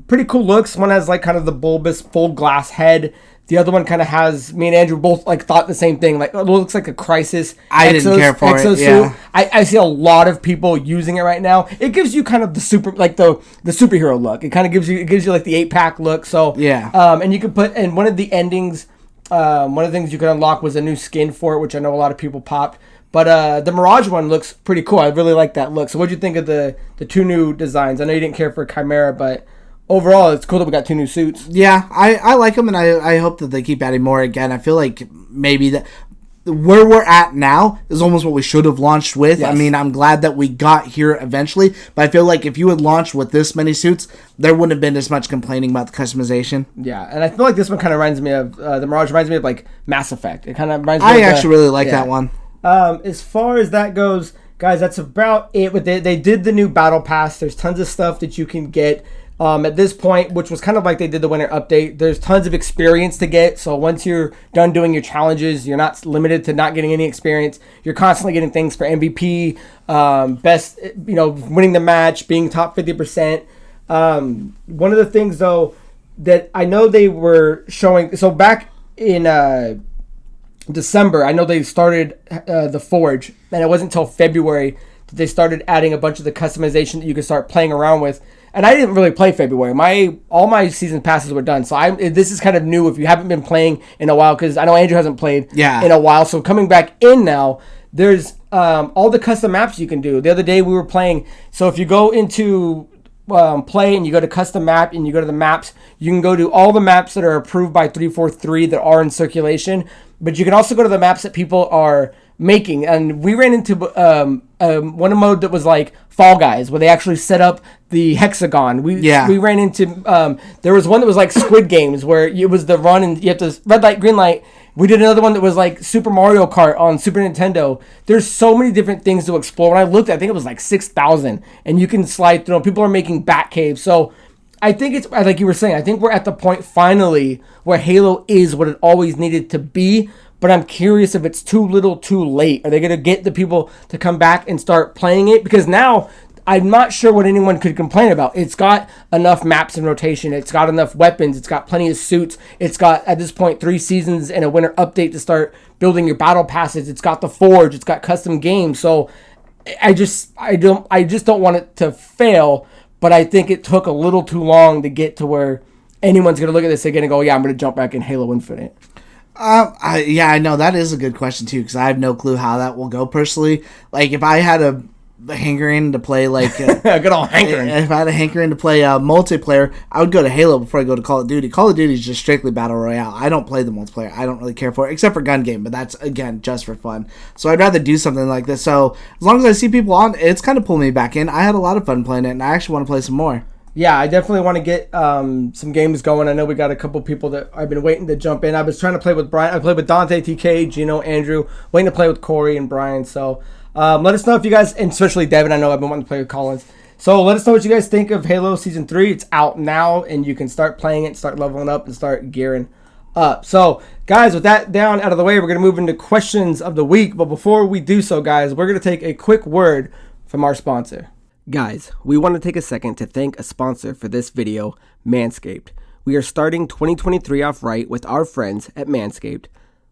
[SPEAKER 1] Pretty cool looks. One has like kind of the bulbous full glass head. The other one kind of has, me and Andrew both like thought the same thing. Like, it looks like a Crisis.
[SPEAKER 2] I didn't care for it. Yeah.
[SPEAKER 1] I see a lot of people using it right now. It gives you kind of the superhero look. It kind of gives you like the 8-pack look. So
[SPEAKER 2] yeah.
[SPEAKER 1] And you can put, and one of the endings, one of the things you could unlock was a new skin for it, which I know a lot of people popped. But the Mirage one looks pretty cool. I really like that look. So what'd you think of the two new designs? I know you didn't care for Chimera, but overall, it's cool that we got 2 new suits.
[SPEAKER 2] Yeah, I like them, and I hope that they keep adding more again. I feel like maybe that where we're at now is almost what we should have launched with. Yes. I mean, I'm glad that we got here eventually, but I feel like if you had launched with this many suits, there wouldn't have been as much complaining about the customization.
[SPEAKER 1] Yeah, and I feel like this one kind of reminds me of, the Mirage reminds me of like Mass Effect. It kind of reminds me
[SPEAKER 2] I actually really like that one.
[SPEAKER 1] As far as that goes, guys, that's about it. But they did the new battle pass. There's tons of stuff that you can get at this point, which was kind of like they did the winter update. There's tons of experience to get. So once you're done doing your challenges, you're not limited to not getting any experience. You're constantly getting things for MVP, best, winning the match, being top 50%. One of the things though that I know they were showing, so back in December, I know they started the Forge, and it wasn't until February that they started adding a bunch of the customization that you could start playing around with. And I didn't really play February. All my season passes were done, so this is kind of new if you haven't been playing in a while, because I know Andrew hasn't played in a while. So coming back in now, there's all the custom maps you can do. The other day we were playing, so if you go into play and you go to custom map and you go to the maps, you can go to all the maps that are approved by 343 that are in circulation, but you can also go to the maps that people are making. And we ran into one mode that was like Fall Guys, where they actually set up the hexagon. We ran into there was one that was like Squid Games, where it was the run and you have to red light, green light. We did another one that was like Super Mario Kart on Super Nintendo. There's so many different things to explore. When I looked, I think it was like 6,000, and you can slide through them. People are making bat caves. So I think it's like you were saying, I think we're at the point finally where Halo is what it always needed to be. But I'm curious if it's too little too late. Are they going to get the people to come back and start playing it? Because now I'm not sure what anyone could complain about. It's got enough maps in rotation. It's got enough weapons. It's got plenty of suits. It's got, at this point, 3 seasons and a winter update to start building your battle passes. It's got the Forge. It's got custom games. So I just don't want it to fail. But I think it took a little too long to get to where anyone's going to look at this again and go, yeah, I'm going to jump back in Halo Infinite.
[SPEAKER 2] I know that is a good question too, because I have no clue how that will go personally. Like, if I had a hankering to play like
[SPEAKER 1] good old hankering.
[SPEAKER 2] If I had a hankering to play multiplayer, I would go to Halo before I go to Call of Duty. Call of Duty is just strictly battle royale. I don't play the multiplayer. I don't really care for it, except for gun game, but that's again just for fun. So I'd rather do something like this. So as long as I see people on, it's kind of pulling me back in. I had a lot of fun playing it, and I actually want to play some more.
[SPEAKER 1] Yeah, I definitely want to get some games going. I know we got a couple people that I've been waiting to jump in. I was trying to play with Brian. I played with Dante, TK, Geno, Andrew. Waiting to play with Corey and Brian. So let us know if you guys, and especially Devin, I know I've been wanting to play with Collins. So let us know what you guys think of Halo Season 3. It's out now, and you can start playing it, start leveling up, and start gearing up. So, guys, with that down out of the way, we're going to move into questions of the week. But before we do so, guys, we're going to take a quick word from our sponsor. Guys, we want to take a second to thank a sponsor for this video, Manscaped. We are starting 2023 off right with our friends at Manscaped.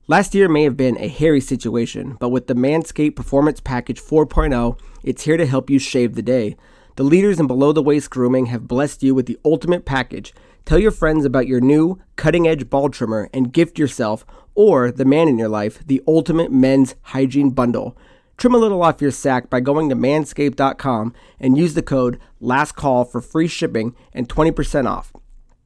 [SPEAKER 1] Last year may have been a hairy situation, but with the Manscaped Performance Package 4.0, it's here to help you shave the day. The leaders in below-the-waist grooming have blessed you with the ultimate package. Tell your friends about your new cutting-edge ball trimmer and gift yourself, or the man in your life, the ultimate men's hygiene bundle. Trim a little off your sack by going to manscaped.com and use the code LastCall for free shipping and 20% off.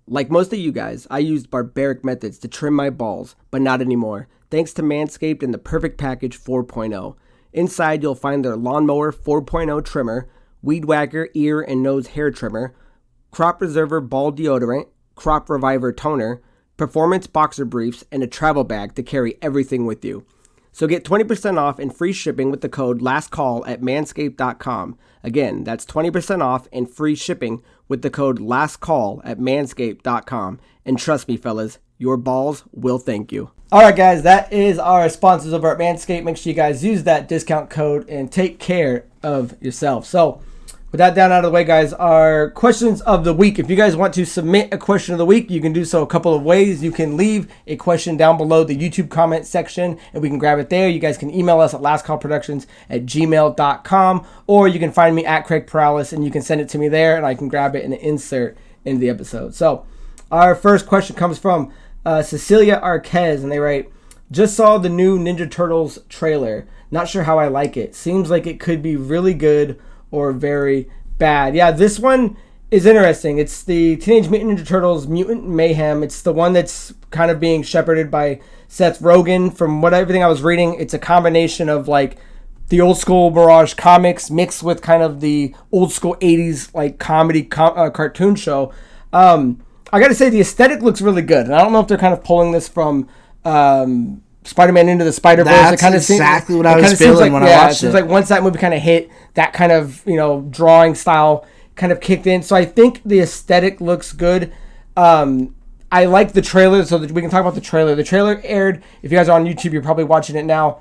[SPEAKER 1] Like most of you guys, I used barbaric methods to trim my balls, but not anymore, thanks to Manscaped and the Perfect Package 4.0. Inside, you'll find their Lawnmower 4.0 trimmer, Weed Whacker ear and nose hair trimmer, Crop Preserver ball deodorant, Crop Reviver toner, performance boxer briefs, and a travel bag to carry everything with you. So get 20% off and free shipping with the code LastCall at manscaped.com. Again, that's 20% off and free shipping with the code LastCall at manscaped.com. And trust me, fellas, your balls will thank you. All right, guys, that is our sponsors over at Manscaped. Make sure you guys use that discount code and take care of yourself. So with that down out of the way, guys, our questions of the week. If you guys want to submit a question of the week, you can do so a couple of ways. You can leave a question down below the YouTube comment section, and we can grab it there. You guys can email us at lastcallproductions@gmail.com, or you can find me at Craig Perales, and you can send it to me there, and I can grab it and insert into the episode. So our first question comes from Cecilia Arquez, and they write, just saw the new Ninja Turtles trailer. Not sure how I like it. Seems like it could be really good or very bad. Yeah, this one is interesting. It's the Teenage Mutant Ninja Turtles Mutant Mayhem. It's the one that's kind of being shepherded by Seth Rogen. From everything I was reading, it's a combination of like the old school Mirage comics mixed with kind of the old school 80s like comedy cartoon show. I gotta say the aesthetic looks really good. And I don't know if they're kind of pulling this from Spider-Man Into the Spider-Verse.
[SPEAKER 2] That's
[SPEAKER 1] it kind of
[SPEAKER 2] exactly what I was feeling when I watched it.
[SPEAKER 1] It seems like once that movie kind of hit, that kind of, drawing style kind of kicked in. So I think the aesthetic looks good. I like the trailer, so that we can talk about the trailer. The trailer aired. If you guys are on YouTube, you're probably watching it now.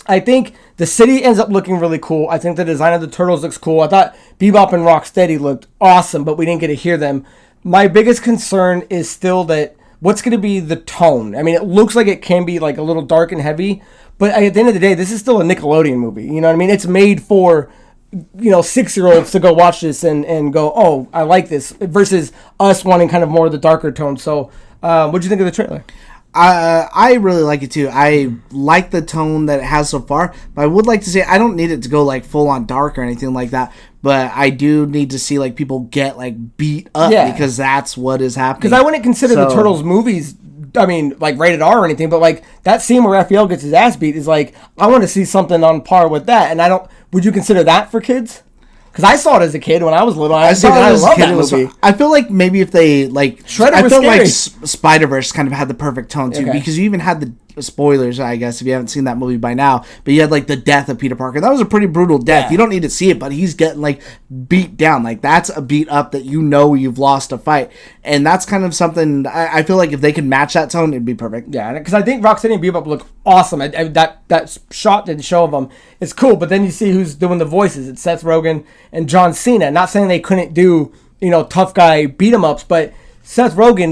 [SPEAKER 1] I think the city ends up looking really cool. I think the design of the turtles looks cool. I thought Bebop and Rocksteady looked awesome, but we didn't get to hear them. My biggest concern is still that what's going to be the tone. I mean, it looks like it can be like a little dark and heavy, but at the end of the day, this is still a Nickelodeon movie. You know what I mean? It's made for 6-year-olds to go watch this and go, oh, I like this, versus us wanting kind of more of the darker tone. So, what'd you think of the trailer?
[SPEAKER 2] I really like it too. I like the tone that it has so far, but I would like to say I don't need it to go like full on dark or anything like that. But I do need to see like people get like beat up because that's what is happening.
[SPEAKER 1] Because I wouldn't consider the Turtles movies, I mean, like rated R or anything, but like that scene where Raphael gets his ass beat is like, I want to see something on par with that. And would you consider that for kids? Because I saw it as a kid when I was little. I love that movie.
[SPEAKER 2] I feel like maybe if they like,
[SPEAKER 1] Shredder
[SPEAKER 2] I
[SPEAKER 1] was
[SPEAKER 2] feel
[SPEAKER 1] scary.
[SPEAKER 2] like Spider-Verse kind of had the perfect tone too, because you even had the spoilers, I guess, if you haven't seen that movie by now, but you had like the death of Peter Parker. That was a pretty brutal death. You don't need to see it, but he's getting like beat down. Like that's a beat up that you've lost a fight, and that's kind of something I feel like if they could match that tone, it'd be perfect.
[SPEAKER 1] Yeah, because I think Rocksteady and Bebop look awesome. That shot didn't show of them. It's cool, but then you see who's doing the voices. It's Seth Rogen and John Cena. Not saying they couldn't do tough guy beat 'em ups, but Seth Rogen,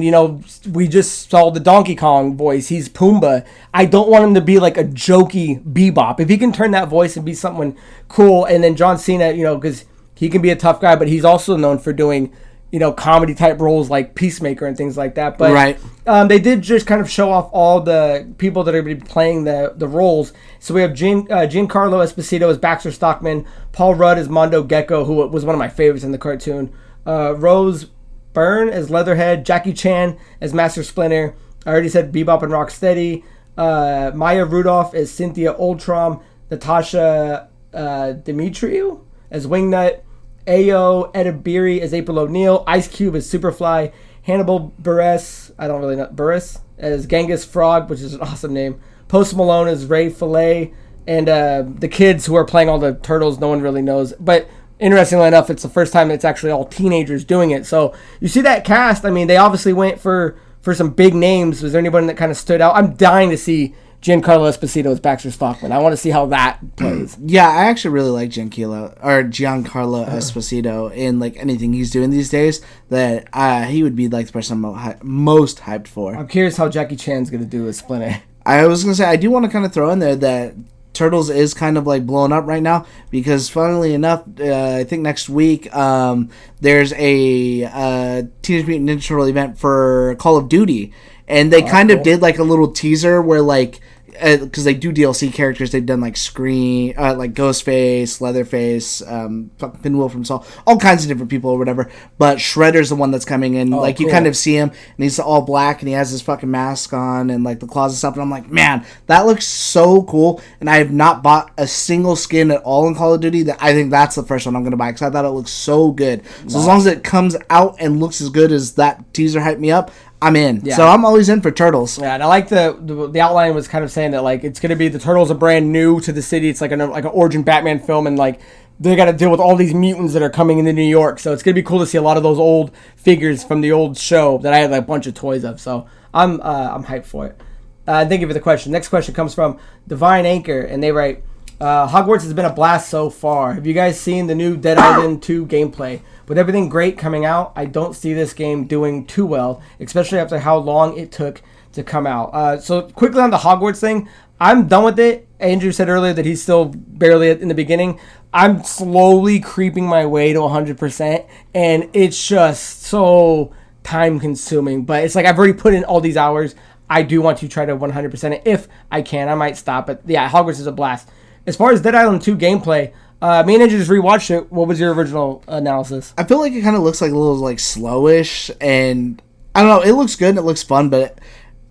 [SPEAKER 1] we just saw the Donkey Kong voice. He's Pumbaa. I don't want him to be like a jokey Bebop. If he can turn that voice and be something cool, and then John Cena, because he can be a tough guy, but he's also known for doing, comedy type roles like Peacemaker and things like that. But they did just kind of show off all the people that are going to be playing the roles. So we have Giancarlo Esposito as Baxter Stockman, Paul Rudd as Mondo Gecko, who was one of my favorites in the cartoon, Rose Byrne as Leatherhead, Jackie Chan as Master Splinter. I already said Bebop and Rocksteady. Maya Rudolph as Cynthia Oldtrom. Natasha Demetriou as Wingnut. Ayo Edebiri as April O'Neil. Ice Cube as Superfly. Hannibal Buress, I don't really know, Buress as Genghis Frog, which is an awesome name. Post Malone as Ray Fillet. And the kids who are playing all the turtles, no one really knows. But interestingly enough, it's the first time it's actually all teenagers doing it. So you see that cast. I mean, they obviously went for some big names. Was there anyone that kind of stood out? I'm dying to see Giancarlo Esposito as Baxter Stockman. I want to see how that plays.
[SPEAKER 2] Yeah, I actually really like Giancarlo Esposito in like anything he's doing these days. That he would be like the person I'm most hyped for.
[SPEAKER 1] I'm curious how Jackie Chan's going to do with Splinter.
[SPEAKER 2] I was going to say, I do want to kind of throw in there that Turtles is kind of like blowing up right now because, funnily enough, I think next week there's a Teenage Mutant Ninja Turtle event for Call of Duty, and they of did like a little teaser where like because they do DLC characters, they've done like Scream, like Ghostface, Leatherface, Pinwheel from Saw, all kinds of different people or whatever. But Shredder's the one that's coming in. You kind of see him, and he's all black, and he has his fucking mask on, and like the claws and stuff. And I'm like, man, that looks so cool. And I have not bought a single skin at all in Call of Duty. That I think that's the first one I'm gonna buy because I thought it looks so good. So as long as it comes out and looks as good as that teaser hyped me up, I'm in. Yeah. So I'm always in for Turtles.
[SPEAKER 1] Yeah, and I like the outline was kind of saying that like it's going to be the Turtles are brand new to the city. It's like an origin Batman film, and like they got to deal with all these mutants that are coming into New York. So it's going to be cool to see a lot of those old figures from the old show that I had like a bunch of toys of. So I'm hyped for it. Thank you for the question. Next question comes from Divine Anchor, and they write, Hogwarts has been a blast so far. Have you guys seen the new Dead Island 2 gameplay? With everything great coming out, I don't see this game doing too well, especially after how long it took to come out. So quickly on the Hogwarts thing, I'm done with it. Andrew said earlier that he's still barely in the beginning. I'm slowly creeping my way to 100%, and it's just so time consuming. But it's like I've already put in all these hours. I do want to try to 100% it if I can. I might stop, but yeah, Hogwarts is a blast. As far as Dead Island 2 gameplay, me and Andrew just rewatched it. What was your original analysis?
[SPEAKER 2] I feel like it kind of looks like a little like slowish, and I don't know. It looks good and it looks fun, but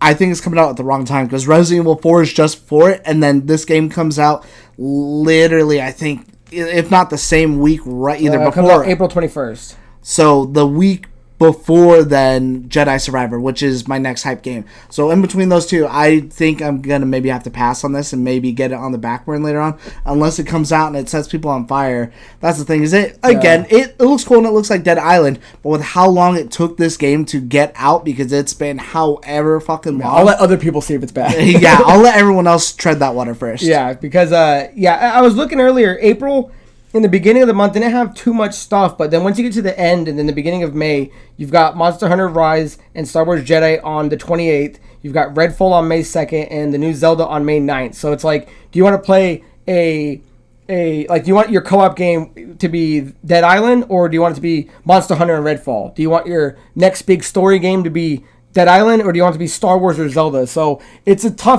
[SPEAKER 2] I think it's coming out at the wrong time because Resident Evil 4 is just for it, and then this game comes out literally, I think, if not the same week, right? Either before
[SPEAKER 1] comes out April 21st.
[SPEAKER 2] So the week before then Jedi Survivor, which is my next hype game. So in between those two, I think I'm going to maybe have to pass on this and maybe get it on the back burner later on, unless it comes out and it sets people on fire. That's the thing. It looks cool and it looks like Dead Island, but with how long it took this game to get out, because it's been however fucking long.
[SPEAKER 1] I'll let other people see if it's bad.
[SPEAKER 2] Yeah, I'll let everyone else tread that water first.
[SPEAKER 1] Yeah, because I was looking earlier, April, in the beginning of the month, didn't have too much stuff, but then once you get to the end and then the beginning of May, you've got Monster Hunter Rise and Star Wars Jedi on the 28th. You've got Redfall on May 2nd and the new Zelda on May 9th. So it's like, do you want to play do you want your co-op game to be Dead Island, or do you want it to be Monster Hunter and Redfall? Do you want your next big story game to be Dead Island, or do you want it to be Star Wars or Zelda? So it's going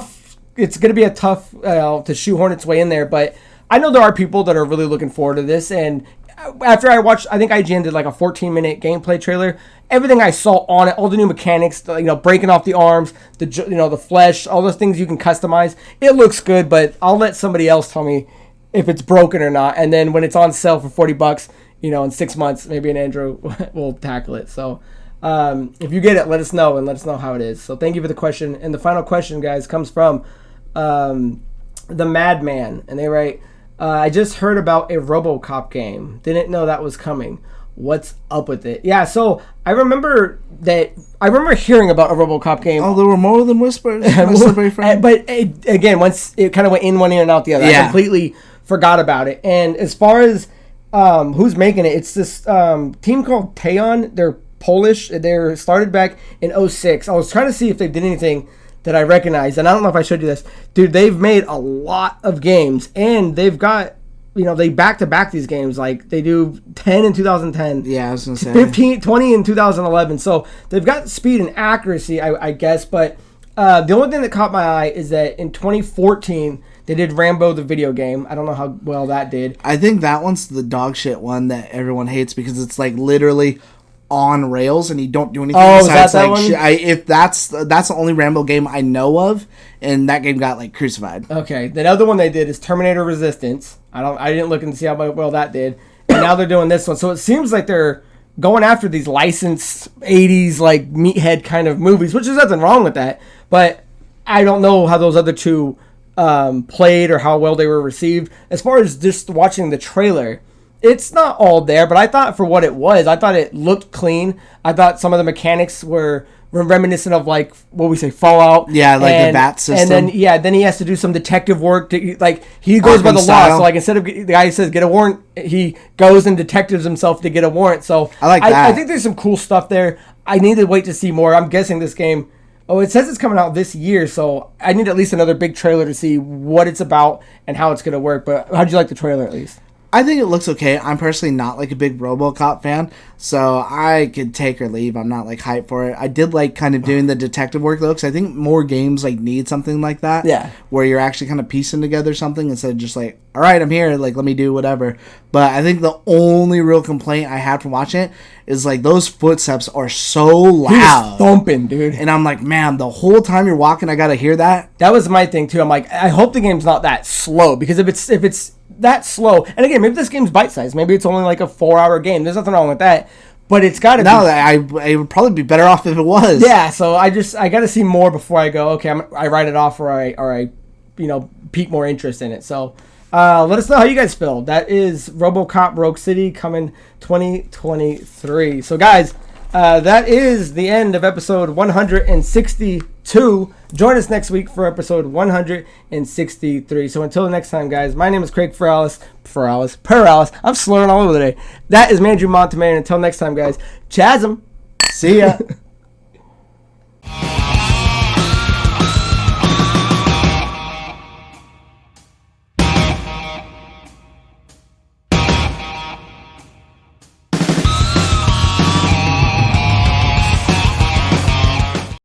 [SPEAKER 1] to be a tough to shoehorn its way in there, but I know there are people that are really looking forward to this, and after I watched, I think IGN did like a 14-minute gameplay trailer. Everything I saw on it, all the new mechanics, breaking off the arms, the flesh, all those things you can customize. It looks good, but I'll let somebody else tell me if it's broken or not. And then when it's on sale for $40, in 6 months, maybe an Andrew will tackle it. So if you get it, let us know and let us know how it is. So thank you for the question. And the final question, guys, comes from the Madman, and they write, I just heard about a Robocop game. Didn't know that was coming. What's up with it? Yeah, so I remember hearing about a Robocop game.
[SPEAKER 2] Oh, there were more than whispers.
[SPEAKER 1] But again, once it kind of went in one ear and out the other, I completely forgot about it. And as far as who's making it, it's this team called Teon. They're Polish. They're started back in 2006. I was trying to see if they did anything that I recognize, and I don't know if I showed you this. Dude, they've made a lot of games, and they've got, they back-to-back these games. Like, they do 10 in 2010.
[SPEAKER 2] Yeah, I was going to say.
[SPEAKER 1] 20 in 2011. So they've got speed and accuracy, I guess, but the only thing that caught my eye is that in 2014, they did Rambo the video game. I don't know how well that did.
[SPEAKER 2] I think that one's the dog shit one that everyone hates, because it's like literally on rails and you don't do anything besides
[SPEAKER 1] that one?
[SPEAKER 2] If that's the only Rambo game I know of, and that game got like crucified.
[SPEAKER 1] Okay, the other one they did is Terminator Resistance. I didn't look and see how well that did, and now they're doing this one. So it seems like they're going after these licensed 80s like meathead kind of movies, which is nothing wrong with that, but I don't know how those other two played or how well they were received. As far as just watching the trailer, it's not all there, but I thought for what it was, I thought it looked clean. I thought some of the mechanics were reminiscent of like what we say Fallout.
[SPEAKER 2] Yeah, like the VAT system.
[SPEAKER 1] And then he has to do some detective work. He goes by the law. So like instead of the guy says get a warrant, he goes and detectives himself to get a warrant. So
[SPEAKER 2] I like that.
[SPEAKER 1] I think there's some cool stuff there. I need to wait to see more. I'm guessing this game. Oh, it says it's coming out this year, so I need at least another big trailer to see what it's about and how it's going to work. But how'd you like the trailer at least?
[SPEAKER 2] I think it looks okay. I'm personally not like a big Robocop fan, so I could take or leave. I'm not like hyped for it. I did like kind of doing the detective work though, because I think more games like need something like that.
[SPEAKER 1] Yeah.
[SPEAKER 2] Where you're actually kind of piecing together something instead of just like, all right, I'm here, like let me do whatever. But I think the only real complaint I had from watching it is like those footsteps are so loud.
[SPEAKER 1] He's thumping, dude.
[SPEAKER 2] And I'm like, man, the whole time you're walking, I gotta hear that.
[SPEAKER 1] That was my thing too. I'm like, I hope the game's not that slow, because if it's that slow, and again, maybe this game's bite-sized, maybe it's only like a 4-hour game, there's nothing wrong with that, but it's got to be.
[SPEAKER 2] It would probably be better off if it was.
[SPEAKER 1] Yeah, so I got to see more before I go, okay, I write it off, or I pique more interest in it. So let us know how you guys feel. That is RoboCop Rogue City coming 2023. So guys, that is the end of episode 162. Join us next week for episode 163. So until next time, guys, my name is Craig Perales. I'm slurring all over today. That is Mandrew Montemayor. Until next time, guys, Chasm.
[SPEAKER 2] See ya.